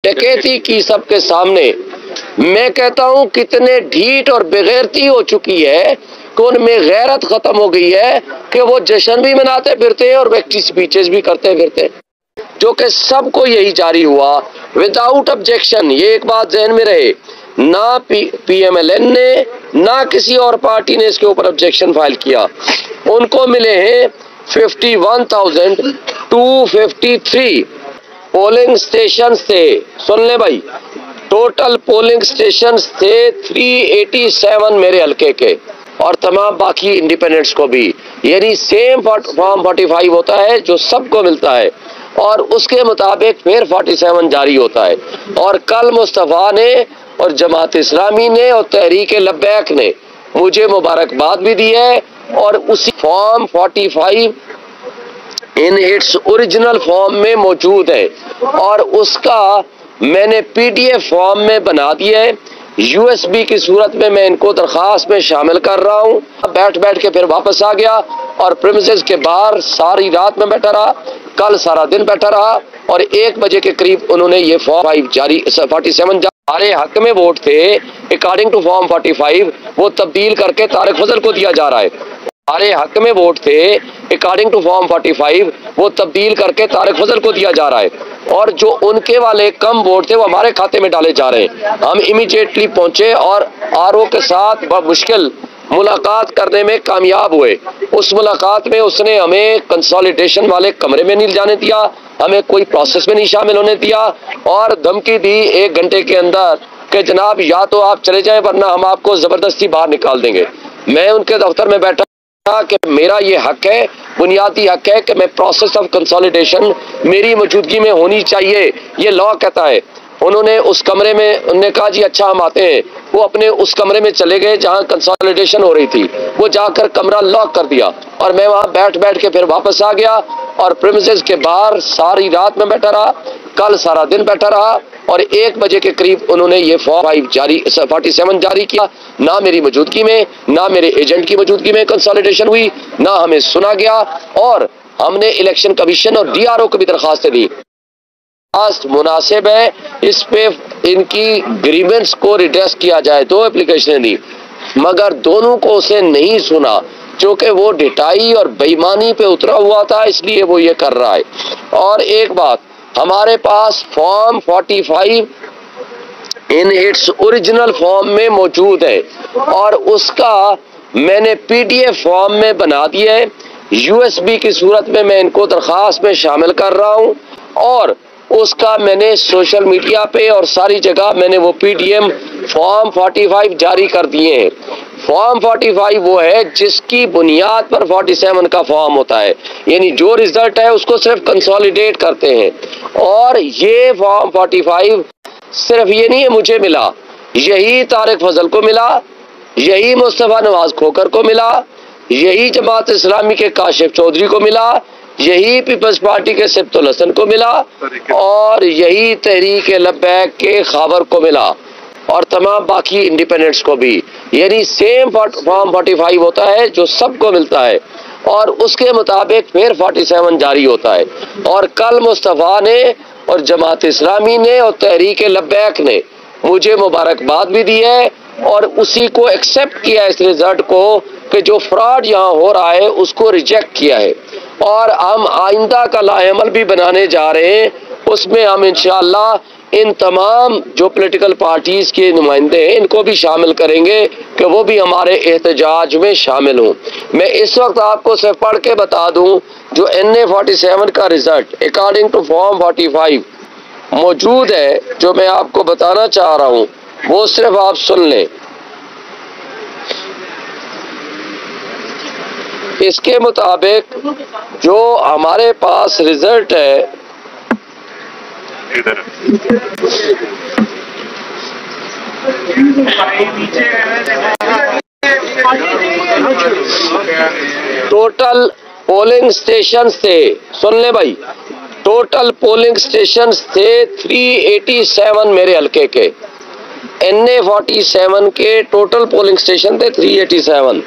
डकैती की सबके सामने। मैं कहता हूं कितने ढीठ और बेगैरती हो चुकी है कि उनमें गैरत खत्म हो गई है कि वो जश्न भी मनाते फिरते हैं और व्यक्ति स्पीचेस भी करते फिरते हैं, जो कि सबको यही जारी हुआ विदाउट ऑब्जेक्शन। ये एक बात जहन में रहे, ना पीएमएलएन ने ना किसी और पार्टी ने इसके ऊपर ऑब्जेक्शन फाइल किया। उनको मिले हैं 51,253 पोलिंग स्टेशन थे। सुन ले भाई, टोटल पोलिंग स्टेशन थे 387 मेरे हल्के के, और तमाम बाकी इंडिपेंडेंट्स को भी, यानी सेम फॉर्म 45 होता है जो सबको मिलता है, और उसके मुताबिक फिर 47 जारी होता है। और कल मुस्तफ़ा ने और जमात इस्लामी ने और तहरीक लब्बैक ने मुझे मुबारकबाद भी दी है, और उसी form 45 in its original form में मौजूद है, और उसका मैंने पीडीएफ फॉर्म में बना दिया है। यूएसबी की सूरत में मैं इनको दरखास्त में शामिल कर रहा हूँ। बैठ के फिर वापस आ गया और प्रीमिसेस के बाहर सारी रात में बैठा रहा, कल सारा दिन बैठा रहा, और 1 बजे के करीब उन्होंने ये फॉर्म 47 हमारे हक में वोट थे अकॉर्डिंग टू फॉर्म 45, वो तब्दील करके तारिक फजल को दिया जा रहा है। हमारे हक में वोट थे अकॉर्डिंग टू फॉर्म 45, वो तब्दील करके तारिक फजल को दिया जा रहा है, और जो उनके वाले कम वोट थे वो हमारे खाते में डाले जा रहे हैं। हम इमीडिएटली पहुंचे और आरओ के साथ मुश्किल मुलाकात करने में कामयाब हुए। उस मुलाकात में उसने हमें कंसोलिडेशन वाले कमरे में नहीं जाने दिया, हमें कोई प्रोसेस में नहीं शामिल होने दिया, और धमकी दी 1 घंटे के अंदर कि जनाब या तो आप चले जाएं वरना हम आपको जबरदस्ती बाहर निकाल देंगे। मैं उनके दफ्तर में बैठा कि मेरा ये हक है, बुनियादी हक है कि मैं प्रोसेस ऑफ कंसोलिडेशन मेरी मौजूदगी में होनी चाहिए, ये लॉ कहता है। उन्होंने उस कमरे में, उन्होंने कहा जी अच्छा हम आते हैं। वो अपने उस कमरे में चले गए जहां कंसोलिडेशन हो रही थी, वो जाकर कमरा लॉक कर दिया, और मैं वहां बैठ के फिर वापस आ गया, और प्रीमिसेस के बाहर सारी रात में बैठा रहा, कल सारा दिन बैठा रहा, और 1 बजे के करीब उन्होंने ये फॉर्म 47 जारी किया। ना मेरी मौजूदगी में, ना मेरे एजेंट की मौजूदगी में कंसोलिडेशन हुई, ना हमें सुना गया, और हमने इलेक्शन कमीशन और डीआरओ को भी दरखास्तें दी। मुनासिब है इस पे इनकी ग्रीवेंस को रिड्रेस किया जाए। 2 एप्लीकेशन दी, मगर दोनों को उसे नहीं सुना, क्योंकि वो ढिठाई और बेईमानी पे उतरा हुआ था, इसलिए वो ये कर रहा है। और एक बात, हमारे पास form 45 in its original form में मौजूद है, और उसका मैंने पीडीएफ फॉर्म में बना दिया है। यूएसबी की सूरत में मैं इनको दरखास्त में शामिल कर रहा हूँ, और उसका मैंने सोशल मीडिया पे और सारी जगह मैंने वो पीडीएम फॉर्म 45 जारी कर दिए हैं। फॉर्म 45 वो है जिसकी बुनियाद पर 47 का फॉर्म होता है, यानी जो रिजल्ट है उसको सिर्फ कंसोलिडेट करते हैं। और ये फॉर्म 45 सिर्फ ये नहीं है मुझे मिला, यही तारिक फजल को मिला, यही मुस्तफ़ा नवाज खोखर को मिला, यही जमात इस्लामी के काशिफ चौधरी को मिला, यही पीपल्स पार्टी के सिब्तुल हसन को मिला, और यही तहरीक लब्बैक के खाबर को मिला, और तमाम बाकी इंडिपेंडेंट्स को भी, यानी सेम फॉर्म 45 होता है जो सबको मिलता है, और उसके मुताबिक फिर 47 जारी होता है। और कल मुस्तफ़ा ने और जमात इस्लामी ने और तहरीक लब्बैक ने मुझे मुबारकबाद भी दी है, और उसी को एक्सेप्ट किया इस रिजल्ट को कि जो फ्रॉड यहाँ हो रहा है उसको रिजेक्ट किया है। और हम आइंदा का लाएमल भी बनाने जा रहे हैं, उसमें हम इंशाअल्लाह इन तमाम जो पॉलिटिकल पार्टीज के नुमाइंदे हैं इनको भी शामिल करेंगे कि वो भी हमारे एहतजाज में शामिल हों। मैं इस वक्त आपको सिर्फ पढ़ के बता दूं, जो NA 47 का रिजल्ट अकॉर्डिंग टू फॉर्म 45 मौजूद है, जो मैं आपको बताना चाह रहा हूं वो सिर्फ आप सुन लें। इसके मुताबिक जो हमारे पास रिजल्ट है, टोटल पोलिंग स्टेशन थे, सुन ले भाई, टोटल पोलिंग स्टेशन थे 387 मेरे हल्के के। NA 47 के टोटल पोलिंग स्टेशन थे 387।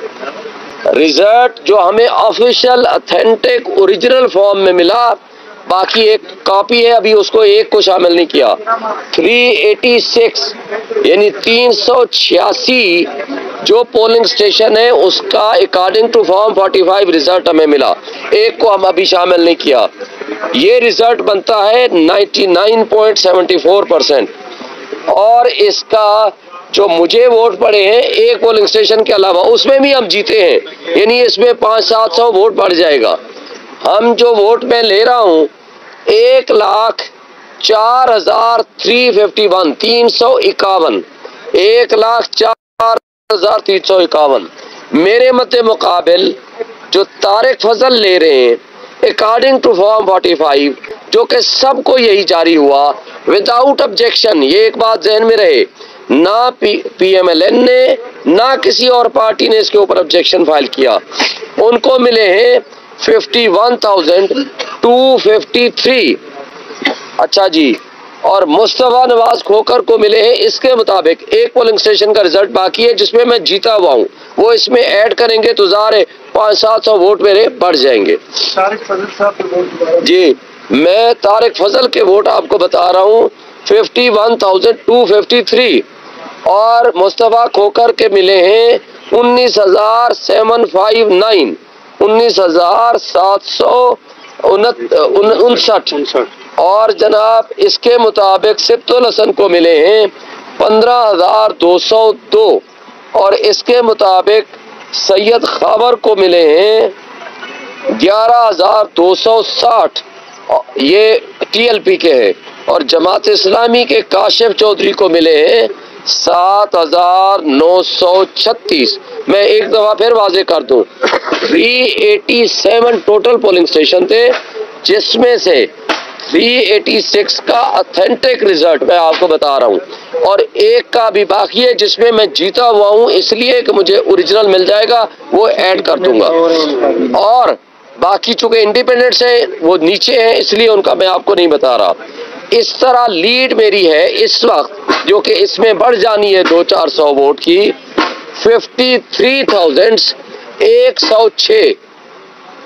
रिजल्ट जो हमें ऑफिशियल ऑथेंटिक ओरिजिनल फॉर्म में मिला बाकी एक कॉपी है, अभी उसको एक को शामिल नहीं किया। 386 यानी 386 जो पोलिंग स्टेशन है उसका अकॉर्डिंग टू फॉर्म 45 रिजल्ट हमें मिला, एक को हम अभी शामिल नहीं किया। ये रिजल्ट बनता है 99.74%। और इसका जो मुझे वोट पड़े हैं एक पोलिंग स्टेशन के अलावा, उसमें भी हम जीते हैं, यानी इसमें 500-700 वोट बढ़ जाएगा। हम जो वोट मैं ले रहा हूँ 1,04,351 1,04,351 मेरे मत मुकाबिल जो तारिक फजल ले रहे हैं अकॉर्डिंग टू फॉर्म 45, जो कि सबको यही जारी हुआ विदाउट ऑब्जेक्शन। ये एक बात जहन में रहे, ना PMLN ने ना किसी और पार्टी ने इसके ऊपर ऑब्जेक्शन फाइल किया। उनको मिले हैं 51,253। अच्छा जी, और मुस्तफा नवाज खोखर को मिले हैं इसके मुताबिक एक पोलिंग स्टेशन का रिजल्ट बाकी है जिसमें मैं जीता हुआ हूँ, वो इसमें ऐड करेंगे तो ज़ाहिर है 500-700 वोट मेरे बढ़ जाएंगे। तारिक फजल साहब जी, मैं तारिक फजल के वोट आपको बता रहा हूँ 51,253 और मुस्तफा खोखर के मिले हैं 19,759 19,759 और जनाब इसके मुताबिक सिब्तुल हसन को मिले हैं 15,202 और इसके मुताबिक सैयद खबर को मिले हैं 11,260, ये TLP के हैं। और जमात इस्लामी के काशिफ चौधरी को मिले हैं 7,936। मैं एक दफ़ा फिर वाजे कर दूं, 387 टोटल पोलिंग स्टेशन थे जिसमें से 386 का ऑथेंटिक रिजल्ट मैं आपको बता रहा हूं और एक का भी बाकी है जिसमें मैं जीता हुआ हूं, इसलिए कि मुझे ओरिजिनल मिल जाएगा, वो ऐड कर दूंगा। और बाकी चूंकि इंडिपेंडेंट्स है वो नीचे है, इसलिए उनका मैं आपको नहीं बता रहा। इस तरह लीड मेरी है इस वक्त, जो कि इसमें बढ़ जानी है 200-400 वोट की, 53,106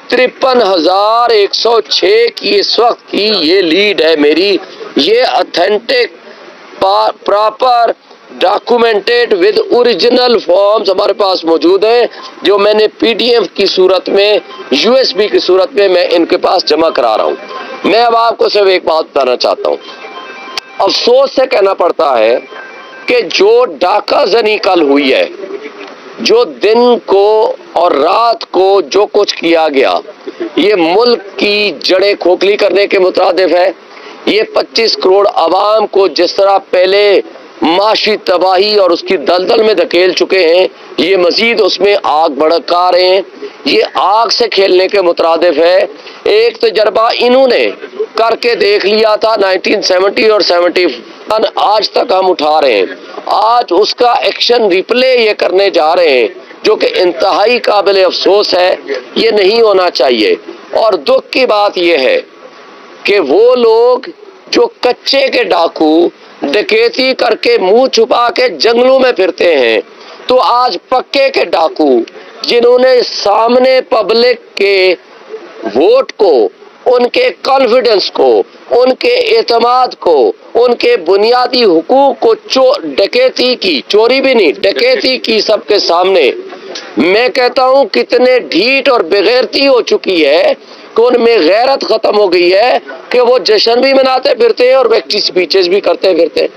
53,106 की इस वक्त की ये लीड है मेरी। ये authentic proper documented with original forms हमारे पास मौजूद हैं, जो मैंने PDF की सूरत में, USB की सूरत में मैं इनके पास जमा करा रहा हूँ। मैं अब आपको सिर्फ एक बात बताना चाहता हूँ, अफसोस से कहना पड़ता है कि जो डाका जनी कल हुई है, जो दिन को और रात को जो कुछ किया गया, ये मुल्क की जड़ें खोखली करने के मुताबिक है। ये 25 करोड़ आवाम को जिस तरह पहले माशी तबाही और उसकी दलदल में धकेल चुके हैं, ये मजीद उसमें आग भड़का रहे हैं। ये आग से खेलने के मुताबिक है। एक तजर्बा इन्होंने करके देख लिया था 1970 और 71, आज तक हम उठा रहे हैं। आज उसका एक्शन रिप्ले ये करने जा रहे हैं, जो कि इंतहाई काबिल अफसोस है। ये नहीं होना चाहिए। और दुख की बात यह है कि वो लोग जो कच्चे के डाकू डकैती करके मुंह छुपा के जंगलों में फिरते हैं, तो आज पक्के के डाकू जिन्होंने सामने पब्लिक के वोट को, उनके कॉन्फिडेंस को, उनके एतमाद को, उनके बुनियादी हुकूक को डकैती की, चोरी भी नहीं डकैती की सबके सामने, मैं कहता हूं कितने ढीठ और बेगैरती हो चुकी है कि उनमें गैरत खत्म हो गई है कि वो जश्न भी मनाते फिरते हैं और व्यक्ति स्पीचेस भी करते फिरते हैं।